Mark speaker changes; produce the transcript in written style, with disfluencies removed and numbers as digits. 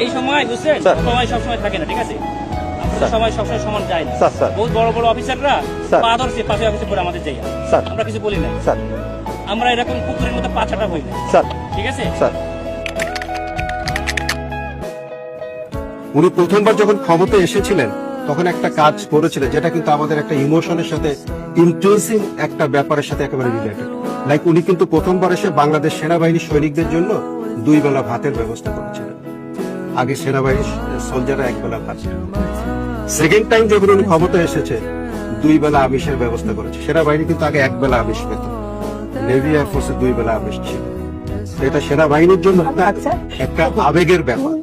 Speaker 1: এই সময় বুঝছেন, সময় সবসময় থাকে না, ঠিক আছে? সময় সবসময় সমান যায় না। বহুত বড় বড় অফিসাররা আদর্শে পাশে অফিসে পরে আমাদের যাই, আমরা কিছু বলি না। আমরা এরকম কুকুরের মতো পাছাটা হই না, ঠিক আছে?
Speaker 2: উনি প্রথমবার যখন ক্ষমতায় এসেছিলেন তখন একটা কাজ করেছিলেন যেটা কিন্তু আমাদের একটা ইমোশনের সাথে ইন্ট্রেস্টিং একটা ব্যাপারের সাথে একেবারে রিলেটেড। লাইক উনি কিন্তু প্রথমবার এসে বাংলাদেশ সেনাবাহিনী সৈনিকদের জন্য 2 বেলা ভাতের ব্যবস্থা করেছিলেন। আগে সেনাবাহিনীর সোলজাররা 1 বেলা ভাত। সেকেন্ড টাইম যখন উনি ক্ষমতায় এসেছে 2 বেলা আমিষের ব্যবস্থা করেছে। সেনাবাহিনী কিন্তু আগে 1 বেলা আমিষ পেত, নেভি এয়ারফোর্সে 2 বেলা আমিষ ছিল। এটা সেনাবাহিনীর জন্য একটা আবেগের ব্যাপার।